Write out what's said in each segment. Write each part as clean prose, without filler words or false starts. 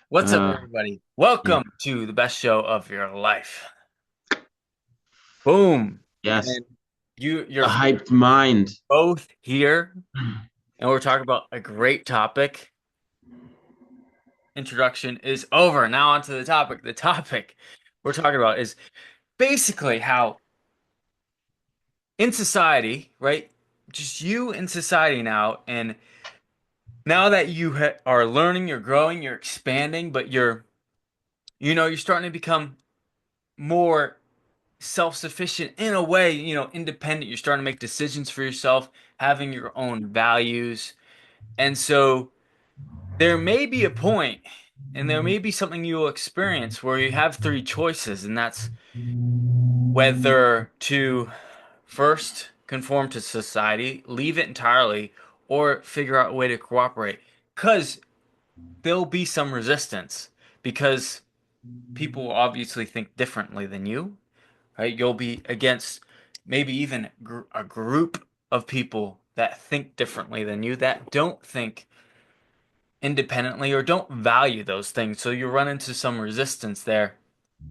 What's up, Uh, everybody? yeah. Welcome to the best show of your life. Boom. Yes. And you're A hyped mind. both here, and we're talking about a great topic. Introduction is over. Now on to the topic. The topic we're talking about is basically how in society, right? Just you in society now, and now that you are learning, you're growing, you're expanding, but you're starting to become more self-sufficient in a way, independent. You're starting to make decisions for yourself, having your own values. And so there may be a point and there may be something you will experience where you have three choices, and that's whether to first conform to society, leave it entirely, or figure out a way to cooperate. Because there'll be some resistance because people will obviously think differently than you, right? You'll be against maybe even a group of people that think differently than you, that don't think independently or don't value those things. So you run into some resistance there.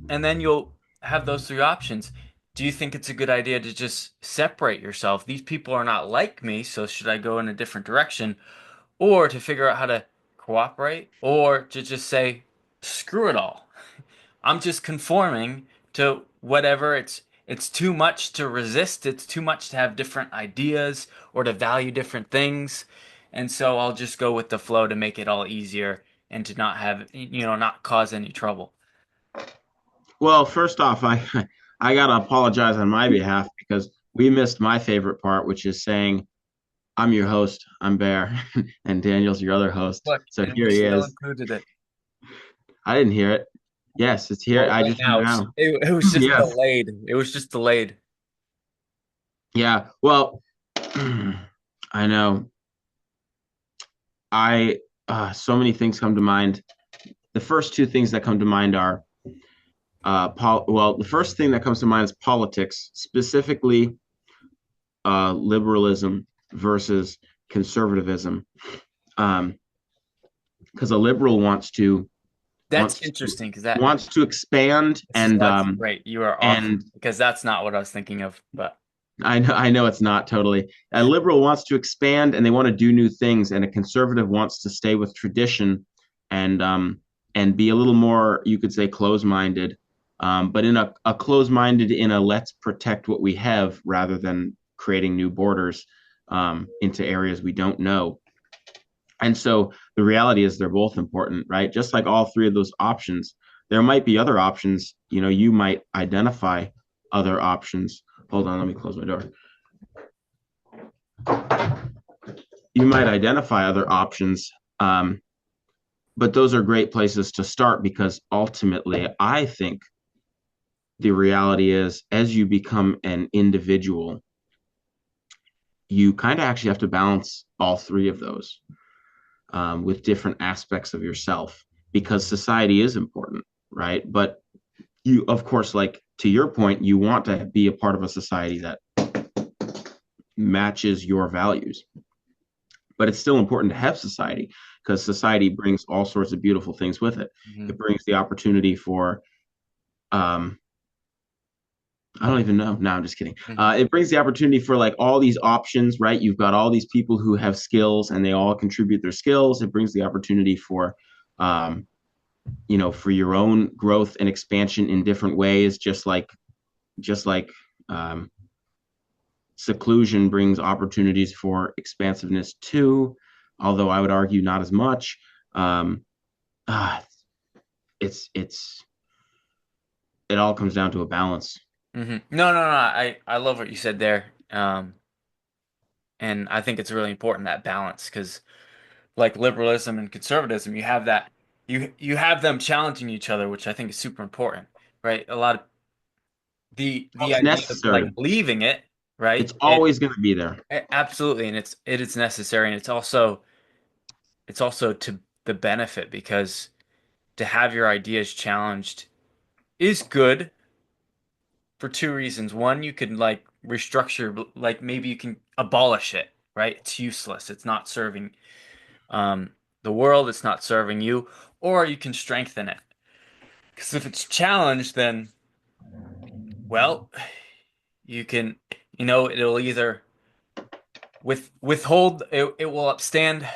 And then you'll have those three options. Do you think it's a good idea to just separate yourself? These people are not like me, so should I go in a different direction? Or to figure out how to cooperate? Or to just say, screw it all. I'm just conforming to whatever. It's too much to resist. It's too much to have different ideas or to value different things. And so I'll just go with the flow to make it all easier and to not have, not cause any trouble. Well, first off, I gotta apologize on my behalf because we missed my favorite part, which is saying I'm your host, I'm Bear, and Daniel's your other host. Look, So and here we he still is. included it. I didn't hear it. Yes, it's here. Well, I right just heard now, it now. it was just Yes. delayed. It was just delayed. Yeah. Well, I know. I so many things come to mind. The first two things that come to mind are well, the first thing that comes to mind is politics, specifically liberalism versus conservatism. Because a liberal That's wants to interesting because that wants to expand that's great. You are off and because that's not what I was thinking of. But I know it's not totally. A liberal wants to expand and they want to do new things, and a conservative wants to stay with tradition and um, and be a little more, you could say, close-minded. But in a close-minded in a let's protect what we have rather than creating new borders into areas we don't know. And so the reality is they're both important, right? Just like all three of those options, there might be other options. You might identify other options. Hold on, let me close my door. You might identify other options, but those are great places to start because ultimately, I think the reality is as you become an individual, you kind of actually have to balance all three of those with different aspects of yourself because society is important, right? But you, of course, like to your point, you want to be a part of a society that matches your values. But it's still important to have society because society brings all sorts of beautiful things with it. mhm. It brings the opportunity for, um, I don't even know. No, I'm just kidding. Mhm. It brings the opportunity for like all these options, right? You've got all these people who have skills and they all contribute their skills. It brings the opportunity for, um, for your own growth and expansion in different ways, just like um, seclusion brings opportunities for expansiveness too, although I would argue not as much. Um, ah, it's it all comes down to a balance. No, no, no. I love what you said there. And I think it's really important that balance because, like liberalism and conservatism, you have them challenging each other, which I think is super important, right? A lot of the It's idea of like necessary. leaving it, It's right? always going to be there. Absolutely, and it is necessary, and it's also to the benefit because to have your ideas challenged is good for two reasons. One, you can like restructure, like maybe you can abolish it, right? It's useless. It's not serving. Um, the world, it's not serving you, or you can strengthen it. Because if it's challenged, then, well, you can, it'll either withhold, it will upstand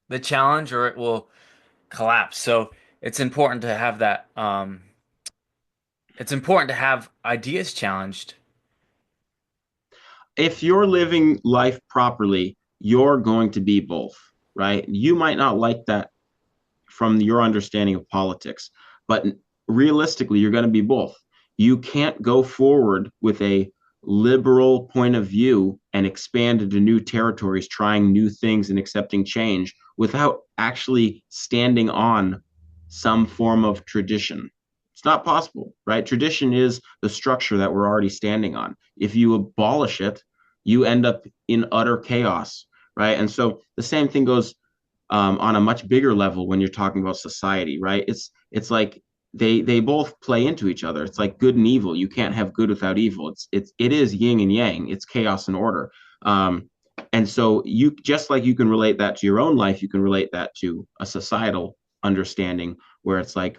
the challenge, or it will collapse. So it's important to have that. It's important to have ideas challenged. If you're living life properly, you're going to be both, right? You might not like that from your understanding of politics, but realistically, you're going to be both. You can't go forward with a liberal point of view and expand into new territories, trying new things and accepting change without actually standing on some form of tradition. It's not possible, right? Tradition is the structure that we're already standing on. If you abolish it, you end up in utter chaos, right? And so the same thing goes on a much bigger level when you're talking about society, right? It's like they both play into each other. It's like good and evil. You can't have good without evil. It is yin and yang. It's chaos and order. And so you just like you can relate that to your own life, you can relate that to a societal understanding where it's like,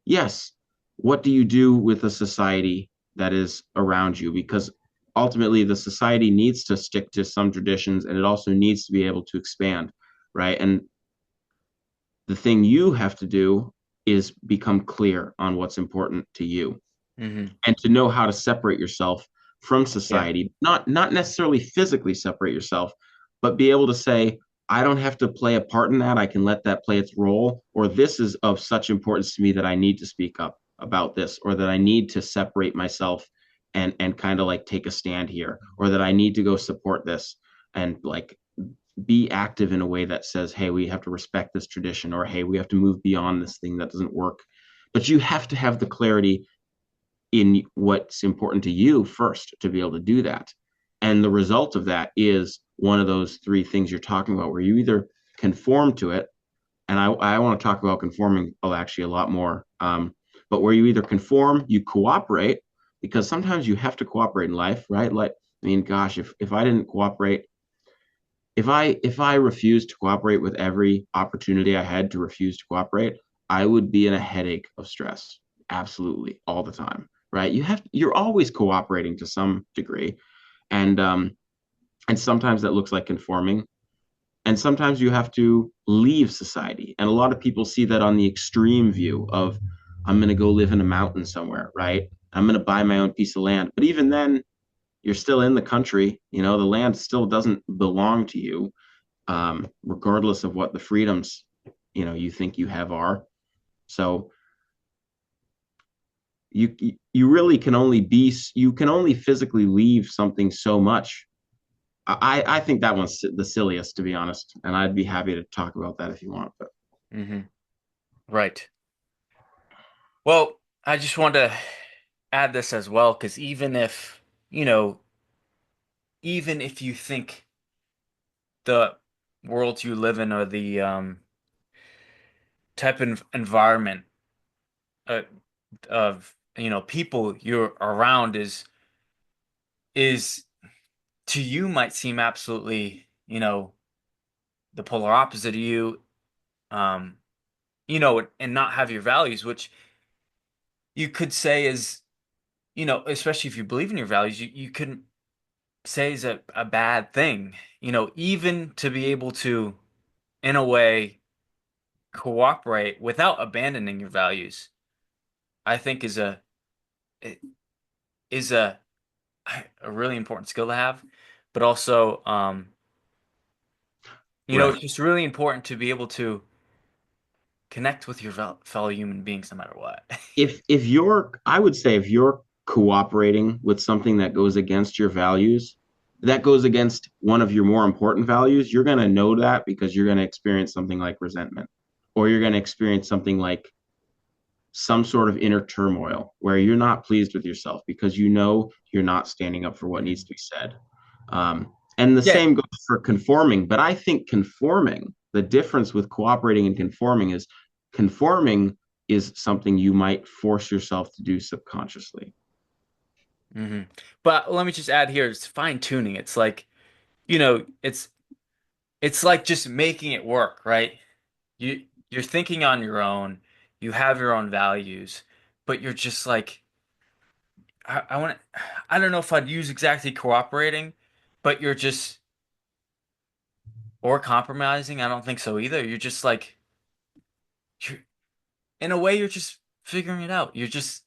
yes, what do you do with a society that is around you? Because ultimately the society needs to stick to some traditions and it also needs to be able to expand, right? And the thing you have to do is become clear on what's important to you Hmm. and to know how to separate yourself from Yeah. society, not necessarily physically separate yourself, but be able to say, I don't have to play a part in that. I can let that play its role, or this is of such importance to me that I need to speak up about this, or that I need to separate myself and kind of like take a stand here, or that I need to go support this and like be active in a way that says, hey, we have to respect this tradition, or hey, we have to move beyond this thing that doesn't work. But you have to have the clarity in what's important to you first to be able to do that. And the result of that is one of those three things you're talking about, where you either conform to it, and I want to talk about conforming actually a lot more, but where you either conform, you cooperate, because sometimes you have to cooperate in life, right? Like, I mean, gosh, if I didn't cooperate, if I refused to cooperate with every opportunity I had to refuse to cooperate, I would be in a headache of stress. Absolutely, all the time, right? You're always cooperating to some degree, and sometimes that looks like conforming, and sometimes you have to leave society. And a lot of people see that on the extreme view of, I'm going to go live in a mountain somewhere, right? I'm going to buy my own piece of land. But even then, you're still in the country. The land still doesn't belong to you, regardless of what the freedoms you think you have are. So you really can only you can only physically leave something so much. I think that one's the silliest, to be honest, and I'd be happy to talk about that if you want. But Hmm. Right. Well, I just want to add this as well, because you know, even if you think the world you live in, or the type of environment uh, of people you're around is to you might seem absolutely, the polar opposite of you, um, and not have your values, which you could say is, especially if you believe in your values, you couldn't say is a bad thing, even to be able to, in a way, cooperate without abandoning your values, I think is a really important skill to have, but also, right, it's just really important to be able to connect with your fellow human beings no matter what. if you're, I would say, if you're cooperating with something that goes against your values, that goes against one of your more important values, you're going to know that because you're going to experience something like resentment, or you're going to experience something like some sort of inner turmoil where you're not pleased with yourself because you're not standing up for what Mhm. needs to be said. And the Yeah. same goes for conforming. But I think conforming, the difference with cooperating and conforming is something you might force yourself to do subconsciously. Hmm. But let me just add here, it's fine tuning. It's like, it's like just making it work, right? you're thinking on your own, you have your own values, but you're just like I want I don't know if I'd use exactly cooperating, but you're just or compromising. I don't think so either. You're just like you're in a way you're just figuring it out. You're just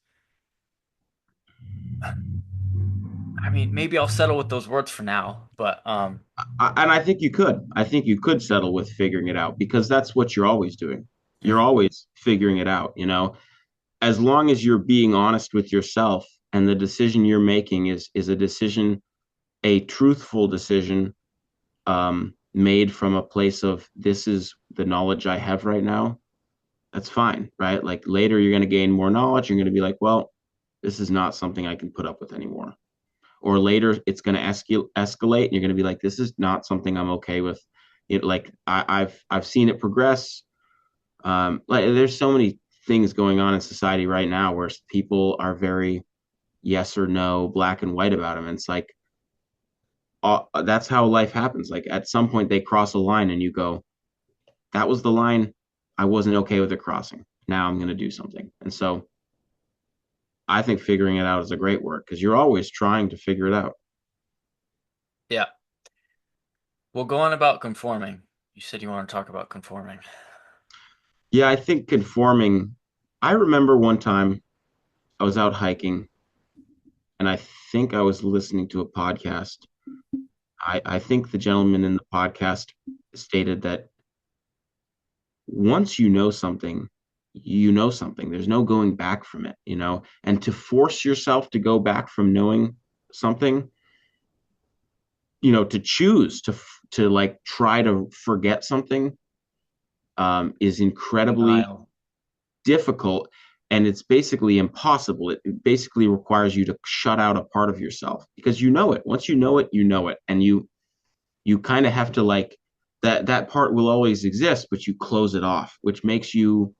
I mean, maybe I'll settle with those words for now, but And I think you could. I think you could settle with figuring it out because that's what you're always doing. You're mhm. always figuring it out, you know. As long as you're being honest with yourself and the decision you're making is a decision, a truthful decision, made from a place of this is the knowledge I have right now, that's fine, right? Like later you're going to gain more knowledge. You're going to be like, well, this is not something I can put up with anymore. Or later it's going to escalate and you're going to be like, this is not something I'm okay with. It like I've seen it progress. Like there's so many things going on in society right now where people are very yes or no, black and white about them. And it's like that's how life happens. Like at some point they cross a line and you go, that was the line. I wasn't okay with it crossing. Now I'm going to do something. And so I think figuring it out is a great work because you're always trying to figure it out. Yeah. Well, going about conforming. You said you want to talk about conforming. Yeah, I think conforming. I remember one time I was out hiking and I think I was listening to a podcast. I think the gentleman in the podcast stated that once you know something. There's no going back from it, you know? And to force yourself to go back from knowing something, you know, to choose to like try to forget something is incredibly Denial. difficult and it's basically impossible. It basically requires you to shut out a part of yourself because you know it. Once you know it, and you kind of have to like that part will always exist, but you close it off, which makes you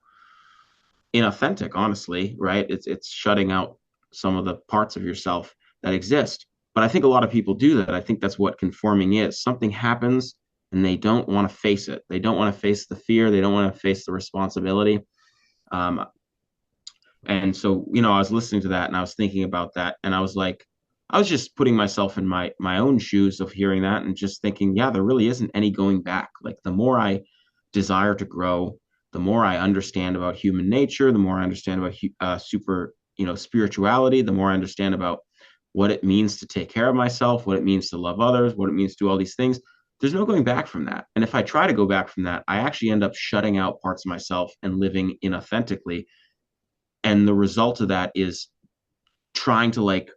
inauthentic, honestly, right? It's shutting out some of the parts of yourself that exist. But I think a lot of people do that. I think that's what conforming is. Something happens and they don't want to face it. They don't want to face the fear. They don't want to face the responsibility. Um, and so, you know, I was listening to that and I was thinking about that, and I was like, I was just putting myself in my own shoes of hearing that and just thinking, yeah, there really isn't any going back. Like the more I desire to grow, the more I understand about human nature, the more I understand about super, you know, spirituality, the more I understand about what it means to take care of myself, what it means to love others, what it means to do all these things. There's no going back from that. And if I try to go back from that, I actually end up shutting out parts of myself and living inauthentically. And the result of that is trying to like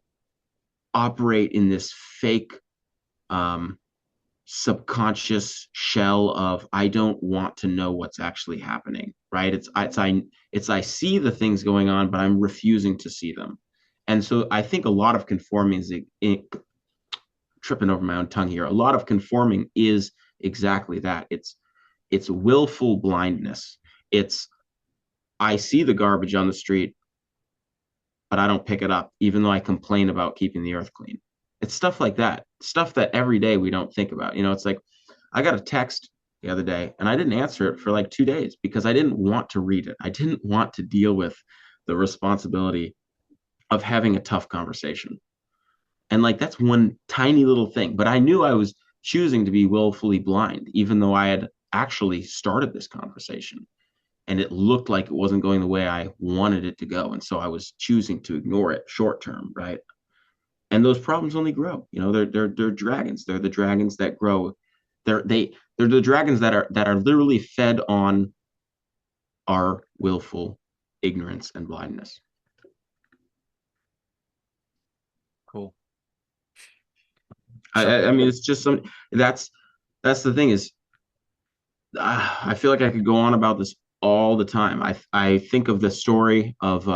operate in this fake um, subconscious shell of I don't want to know what's actually happening, right? I see the things going on, but I'm refusing to see them. And so I think a lot of conforming is tripping over my own tongue here. A lot of conforming is exactly that. It's willful blindness. It's I see the garbage on the street, but I don't pick it up, even though I complain about keeping the earth clean. It's stuff like that, stuff that every day we don't think about. You know, it's like I got a text the other day and I didn't answer it for like 2 days because I didn't want to read it. I didn't want to deal with the responsibility of having a tough conversation. And like that's one tiny little thing, but I knew I was choosing to be willfully blind, even though I had actually started this conversation and it looked like it wasn't going the way I wanted it to go. And so I was choosing to ignore it short term, right? And those problems only grow. You know, they're dragons. They're the dragons that grow. They're the dragons that are literally fed on our willful ignorance and blindness. Cool. So I mean, it's just some that's the thing is I feel like I could go on about this all the time. I think of the story of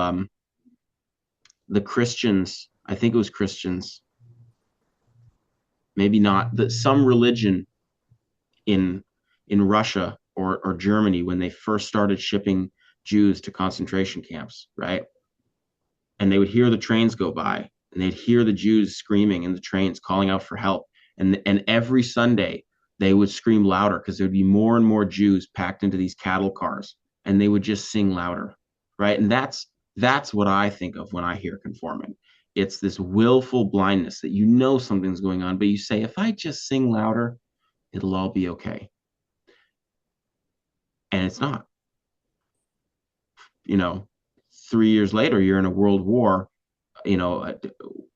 the Christians. I think it was Christians, maybe not, that some religion in Russia or Germany when they first started shipping Jews to concentration camps, right? And they would hear the trains go by and they'd hear the Jews screaming in the trains calling out for help. And every Sunday they would scream louder because there'd be more and more Jews packed into these cattle cars, and they would just sing louder, right? And that's what I think of when I hear conforming. It's this willful blindness that you know something's going on, but you say, if I just sing louder, it'll all be okay. And it's not. You know, 3 years later, you're in a world war. You know,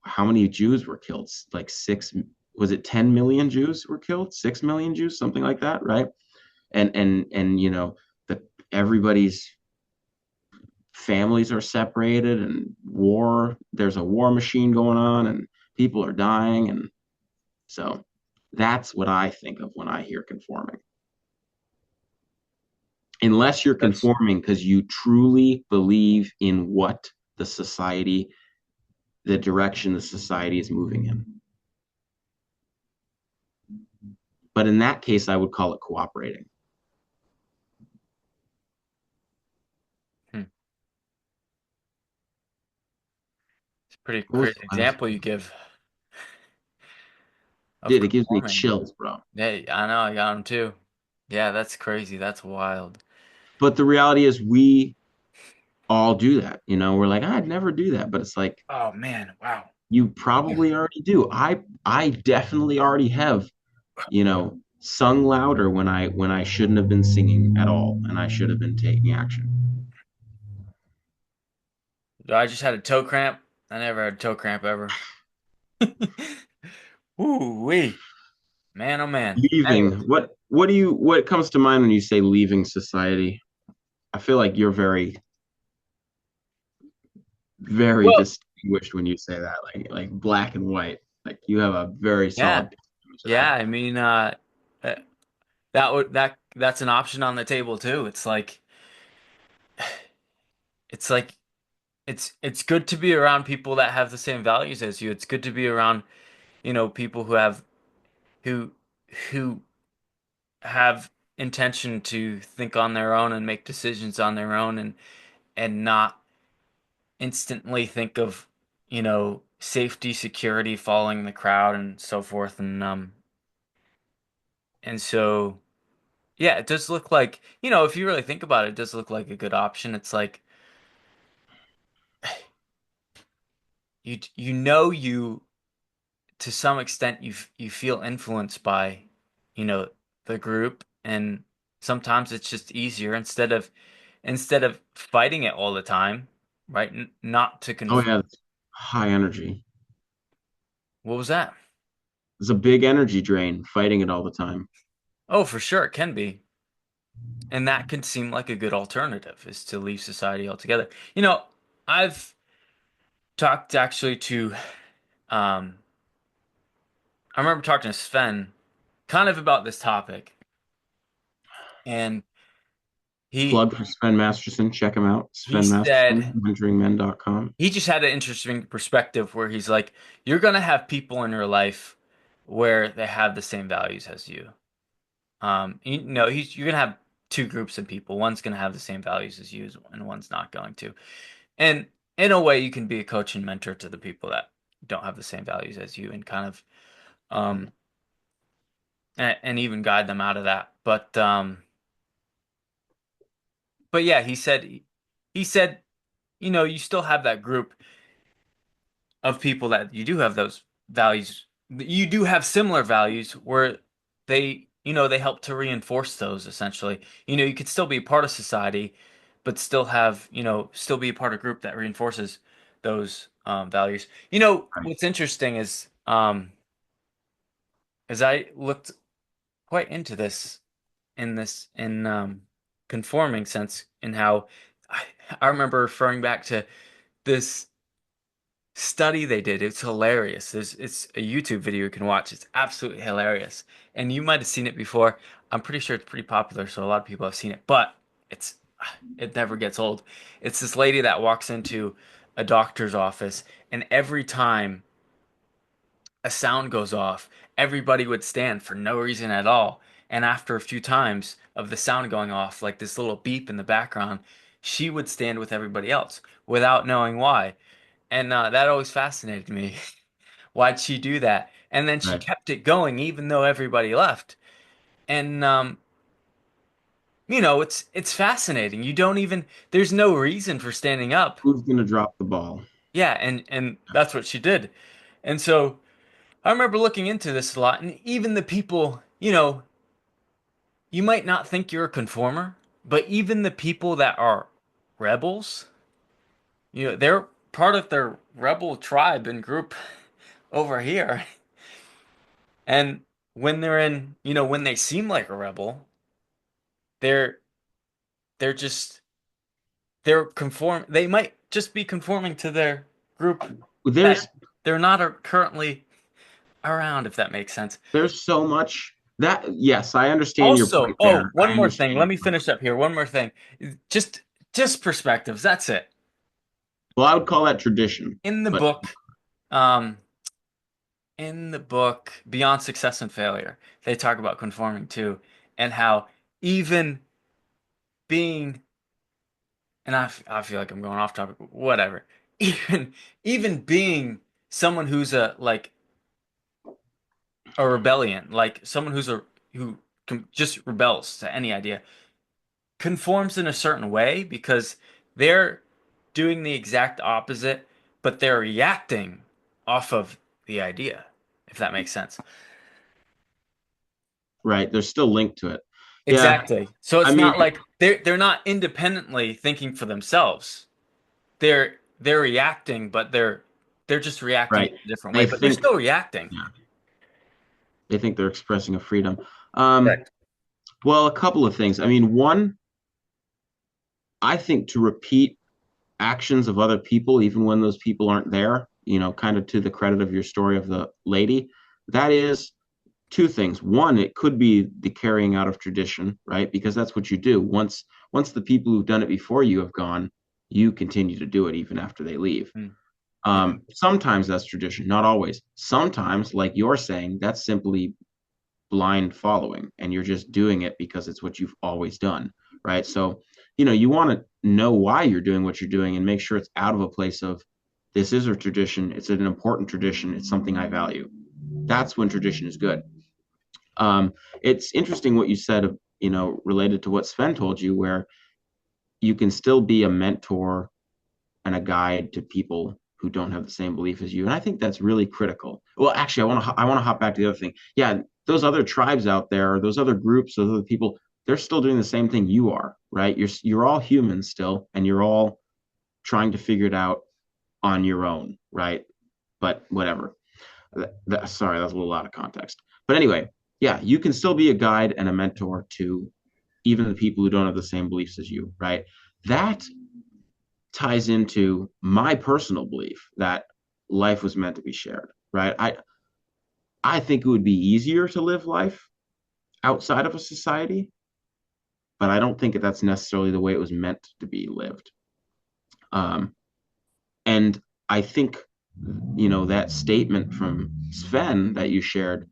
how many Jews were killed? Like six, was it 10 million Jews were killed? 6 million Jews, something like that, right? And you know, the everybody's families are separated and there's a war machine going on and people are dying. And so that's what I think of when I hear conforming. Unless you're That's conforming because you truly believe in what the direction the society is moving in. But in that case, I would call it cooperating. hmm, it's a pretty What was crazy the last example you one? give of Dude, it gives me conforming. chills, bro. Yeah, I know, I got him too. Yeah, that's crazy. That's wild. But the reality is, we all do that. You know, we're like, I'd never do that. But it's like, Oh man, wow. you Yeah. probably already do. I definitely already have, sung louder when I shouldn't have been singing at all, and I should have been taking action. I just had a toe cramp. I never had a toe cramp ever. Ooh wee. Man, oh man. Leaving. Anyways, What comes to mind when you say leaving society? I feel like you're very, very well, distinguished when you say that, like black and white. Like you have a very yeah. solid image of Yeah, that. I mean uh, that's an option on the table too. It's like it's good to be around people that have the same values as you. It's good to be around, people who who have intention to think on their own and make decisions on their own and not instantly think of, safety, security, following the crowd and so forth. And so yeah, it does look like, if you really think about it, it does look like a good option. It's like you to some extent you feel influenced by, you know, the group, and sometimes it's just easier instead of fighting it all the time, right? Not to Oh conf yeah, that's high energy. What was that? It's a big energy drain fighting it all the time. Oh, for sure it can be. And that can seem like a good alternative is to leave society altogether. I've talked actually to um I remember talking to Sven kind of about this topic, and he Plug for Sven Masterson. Check him out. he Sven said Masterson, mentoringmen.com. he just had an interesting perspective where he's like, you're gonna have people in your life where they have the same values as you. You're gonna have two groups of people. One's gonna have the same values as you, and one's not going to. And in a way, you can be a coach and mentor to the people that don't have the same values as you, and kind of um and even guide them out of that. But yeah, he said, you still have that group of people that you do have those values. You do have similar values where they help to reinforce those essentially. You could still be a part of society, but still still be a part of a group that reinforces those values. Right. What's interesting is as I looked quite into this in conforming sense, in how I, I remember referring back to this study they did. It's hilarious. It's a YouTube video you can watch. It's absolutely hilarious. And you might have seen it before. I'm pretty sure it's pretty popular, so a lot of people have seen it, but it's it never gets old. It's this lady that walks into a doctor's office, and every time a sound goes off, everybody would stand for no reason at all. And after a few times of the sound going off, like this little beep in the background, she would stand with everybody else without knowing why. And that always fascinated me. Why'd she do that? And then she Right. kept it going even though everybody left. And it's fascinating. You don't even there's no reason for standing up. Who's going to drop the ball? Yeah, and that's what she did. And so I remember looking into this a lot, and even the people, you might not think you're a conformer, but even the people that are rebels, they're part of their rebel tribe and group over here. And when they're when they seem like a rebel, they're they're just they might just be conforming to their group that There's they're not currently around, if that makes sense. there's so much that, yes, I understand your Also, point there. one I more thing. understand Let your me point. finish up here. One more thing. Just just perspectives. That's it. Well, I would call that tradition, In the but book, um, in the book Beyond Success and Failure, they talk about conforming too, and how even being, and I feel like I'm going off topic, whatever. Even even being someone who's a rebellion, like someone who just rebels to any idea, conforms in a certain way because they're doing the exact opposite, but they're reacting off of the idea, if that makes sense. right, there's still linked to it. Yeah, Exactly. So I it's mean, not like they're not independently thinking for themselves. They're reacting, but they're just reacting right. in a different way, They but they're think, still reacting. yeah, they think they're expressing a freedom. Um, Correct. well, a couple of things. I mean, one, I think to repeat actions of other people, even when those people aren't there, kind of to the credit of your story of the lady, that is two things. One, it could be the carrying out of tradition, right? Because that's what you do. Once the people who've done it before you have gone, you continue to do it even after they leave. Mm. Mhm. Sometimes that's tradition, not always. Sometimes, like you're saying, that's simply blind following, and you're just doing it because it's what you've always done, right? So, you want to know why you're doing what you're doing and make sure it's out of a place of this is a tradition, it's an important tradition, it's something I value. That's when tradition is good. It's interesting what you said, related to what Sven told you, where you can still be a mentor and a guide to people who don't have the same belief as you. And I think that's really critical. Well, actually, I want to hop back to the other thing. Yeah, those other tribes out there, those other groups, those other people, they're still doing the same thing you are, right? You're all humans still, and you're all trying to figure it out on your own, right? But whatever. Sorry, that's a little out of context. But anyway, yeah, you can still be a guide and a mentor to even the people who don't have the same beliefs as you, right? That ties into my personal belief that life was meant to be shared, right? I think it would be easier to live life outside of a society, but I don't think that that's necessarily the way it was meant to be lived. Um, and I think, that statement from Sven that you shared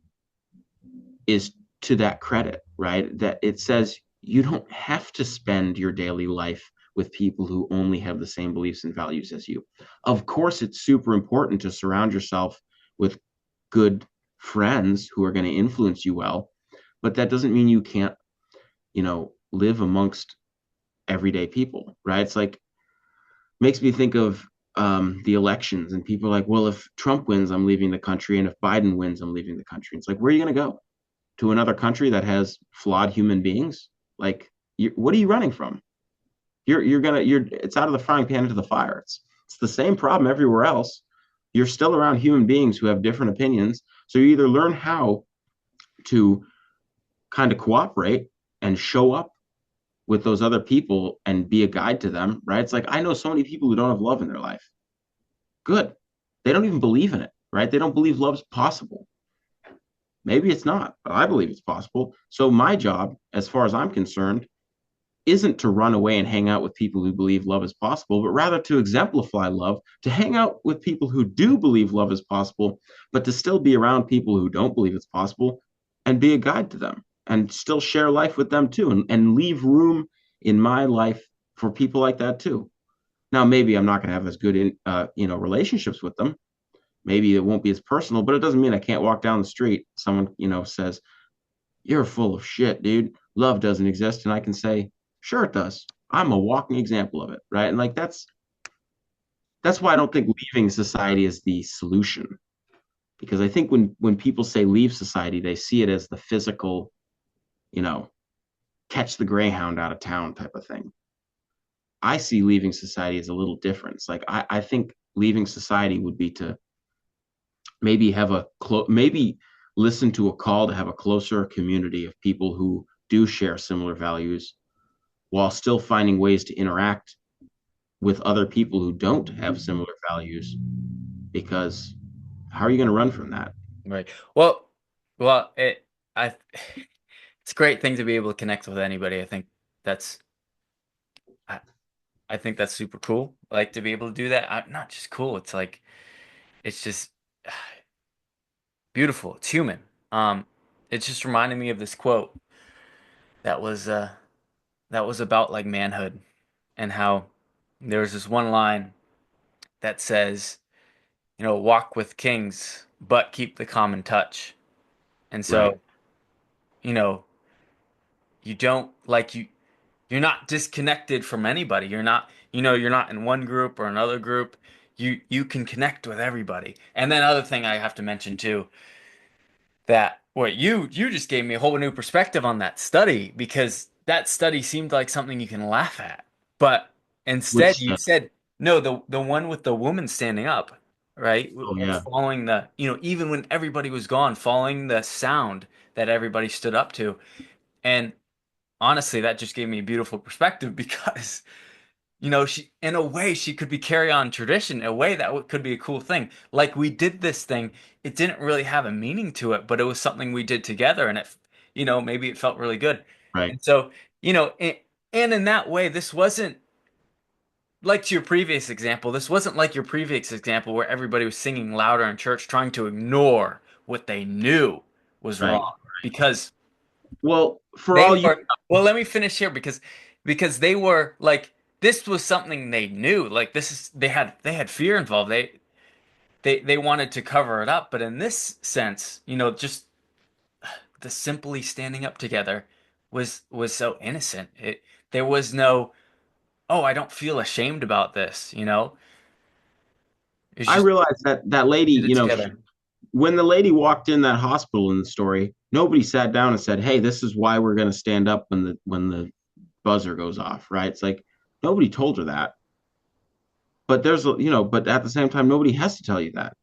is to that credit, right? That it says you don't have to spend your daily life with people who only have the same beliefs and values as you. Of course, it's super important to surround yourself with good friends who are going to influence you well, but that doesn't mean you can't, live amongst everyday people, right? It's like makes me think of the elections and people are like, well, if Trump wins, I'm leaving the country, and if Biden wins, I'm leaving the country. It's like, where are you going to go? To another country that has flawed human beings? Like, what are you running from? You're it's out of the frying pan into the fire. It's the same problem everywhere else. You're still around human beings who have different opinions. So you either learn how to kind of cooperate and show up with those other people and be a guide to them, right? It's like I know so many people who don't have love in their life. Good. They don't even believe in it, right? They don't believe love's possible. Maybe it's not, but I believe it's possible. So my job, as far as I'm concerned, isn't to run away and hang out with people who believe love is possible, but rather to exemplify love, to hang out with people who do believe love is possible, but to still be around people who don't believe it's possible and be a guide to them and still share life with them too, and leave room in my life for people like that too. Now, maybe I'm not going to have as good relationships with them. Maybe it won't be as personal, but it doesn't mean I can't walk down the street. Someone, says, you're full of shit, dude. Love doesn't exist. And I can say, sure it does. I'm a walking example of it, right? And like that's why I don't think leaving society is the solution. Because I think when people say leave society, they see it as the physical, you know, catch the greyhound out of town type of thing. I see leaving society as a little different. It's like I think leaving society would be to maybe have maybe listen to a call to have a closer community of people who do share similar values while still finding ways to interact with other people who don't have similar values, because how are you going to run from that? Right. Well, I, it's a great thing to be able to connect with anybody. That's, I, I think that's super cool. Like to be able to do that. Not just cool. It's like, it's just beautiful. It's human. Um, it just reminded me of this quote that was, uh, that was about like manhood and how there was this one line that says, walk with kings, but keep the common touch. And Right. so, you know, you don't like you're not disconnected from anybody. You're not in one group or another group. You can connect with everybody. And then other thing I have to mention too, that what you just gave me a whole new perspective on that study because that study seemed like something you can laugh at. But instead Which you said no, the one with the woman standing up, right? oh yeah. Following even when everybody was gone, following the sound that everybody stood up to. And honestly, that just gave me a beautiful perspective because, she, in a way, she could be carry on tradition, in a way that could be a cool thing. Like we did this thing, it didn't really have a meaning to it, but it was something we did together, and maybe it felt really good. Right. And so, and in that way, this wasn't like to your previous example. This wasn't like your previous example where everybody was singing louder in church, trying to ignore what they knew was Right. wrong because Well, for they all you were, well, let me finish here because they were like this was something they knew. Like they had fear involved. They wanted to cover it up, but in this sense, just the simply standing up together was so innocent. There was no, oh, I don't feel ashamed about this. It's I just realized that lady, did it together. when the lady walked in that hospital in the story, nobody sat down and said, "Hey, this is why we're going to stand up when the buzzer goes off." Right? It's like nobody told her that. But but at the same time, nobody has to tell you that.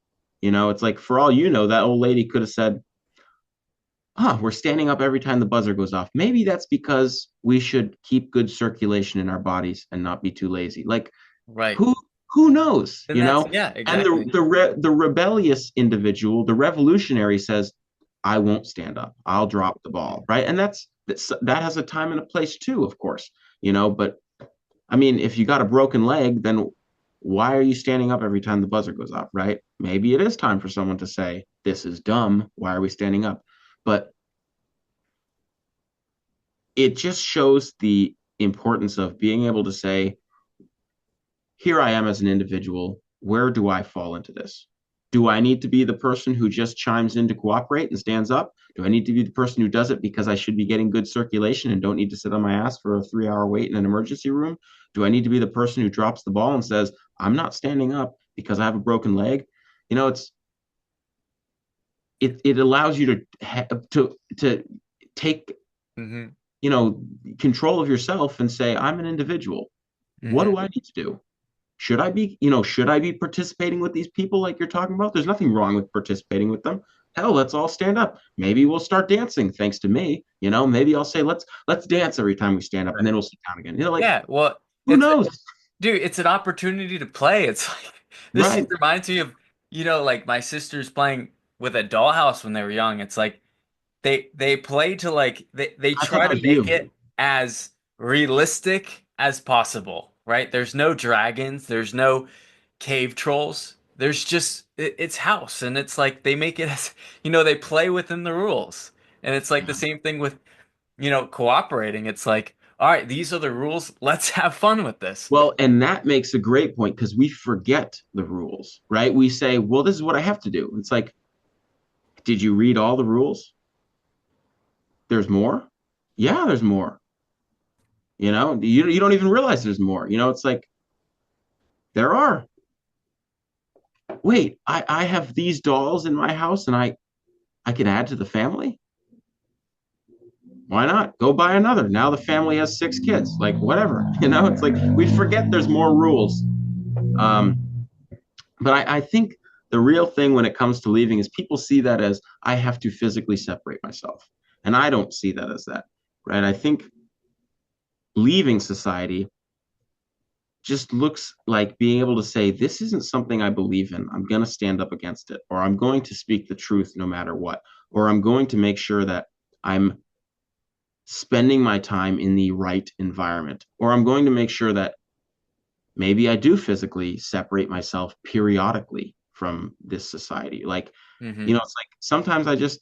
It's like for all you know, that old lady could have said, we're standing up every time the buzzer goes off. Maybe that's because we should keep good circulation in our bodies and not be too lazy." Like Right. who who knows, And that's, yeah, And exactly. the rebellious individual, the revolutionary says, "I won't stand up. I'll drop the ball," right? And that has a time and a place too, of course, but I mean, if you got a broken leg, then why are you standing up every time the buzzer goes off, right? Maybe it is time for someone to say, "This is dumb. Why are we standing up?" But it just shows the importance of being able to say, here I am as an individual. Where do I fall into this? Do I need to be the person who just chimes in to cooperate and stands up? Do I need to be the person who does it because I should be getting good circulation and don't need to sit on my ass for a 3 hour wait in an emergency room? Do I need to be the person who drops the ball and says, I'm not standing up because I have a broken leg? It's it allows you to take Hmm. you know control of yourself and say, I'm an individual. What Hmm. do I need to do? Should I be participating with these people like you're talking about? There's nothing wrong with participating with them. Hell, let's all stand up. Maybe we'll start dancing thanks to me. Maybe I'll say, let's dance every time we stand up, and then we'll sit down again. Like, Yeah, well, who it's knows? dude, it's an opportunity to play. It's like this just Right. reminds me of, like my sisters playing with a dollhouse when they were young. It's like they play to like they I thought try that to was make you. it as realistic as possible, right? There's no dragons, there's no cave trolls. There's just it's house and it's like they make it as they play within the rules. And it's like the same thing with, cooperating. It's like, all right, these are the rules. Let's have fun with this. Well, and that makes a great point because we forget the rules, right? We say, well, this is what I have to do. It's like, did you read all the rules? There's more. Yeah, there's more. You don't even realize there's more. It's like there are. Wait, I have these dolls in my house, and I can add to the family. Why not? Go buy another. Now the family has 6 kids. Like whatever. It's like we forget there's more rules. Um, but I think the real thing when it comes to leaving is people see that as I have to physically separate myself. And I don't see that as that, right? I think leaving society just looks like being able to say, this isn't something I believe in. I'm going to stand up against it, or I'm going to speak the truth no matter what, or I'm going to make sure that I'm spending my time in the right environment, or I'm going to make sure that maybe I do physically separate myself periodically from this society. Like, Hmm. it's like sometimes I just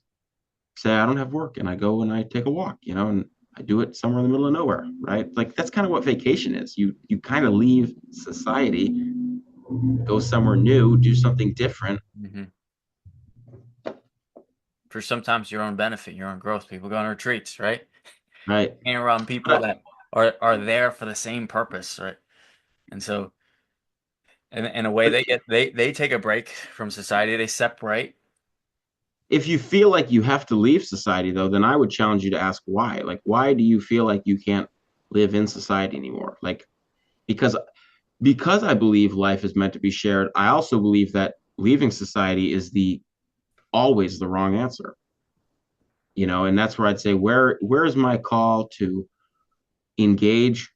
say I don't have work and I go and I take a walk, and I do it somewhere in the middle of nowhere, right? Like that's kind of what vacation is. You kind of leave society, go somewhere new, do something different, Hmm. For sometimes your own benefit, your own growth. People go on retreats, right? right? Hang around people But that are there for the same purpose, right? And so, in a way, but they take a break from society. They separate. if you feel like you have to leave society, though, then I would challenge you to ask why. Like, why do you feel like you can't live in society anymore? Like, because I believe life is meant to be shared. I also believe that leaving society is the always the wrong answer. And that's where I'd say where is my call to engage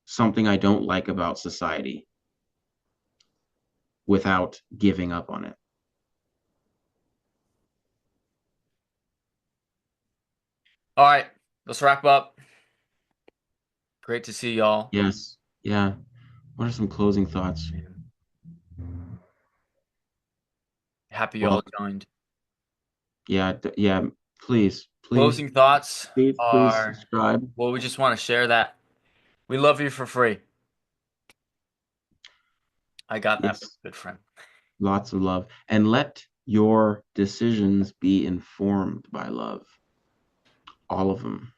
something I don't like about society without giving up on it. All right, let's wrap up. Great to see y'all. Yes. Yeah. What are some closing thoughts? Happy Well, y'all joined. yeah, yeah. Please, please, Closing thoughts please are, subscribe. well, we just want to share that we love you for free. I got that from Yes. a good friend. Lots of love. And let your decisions be informed by love. All of them.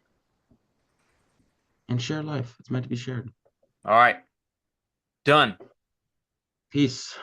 And share life. It's meant to be shared. All right, done. Peace.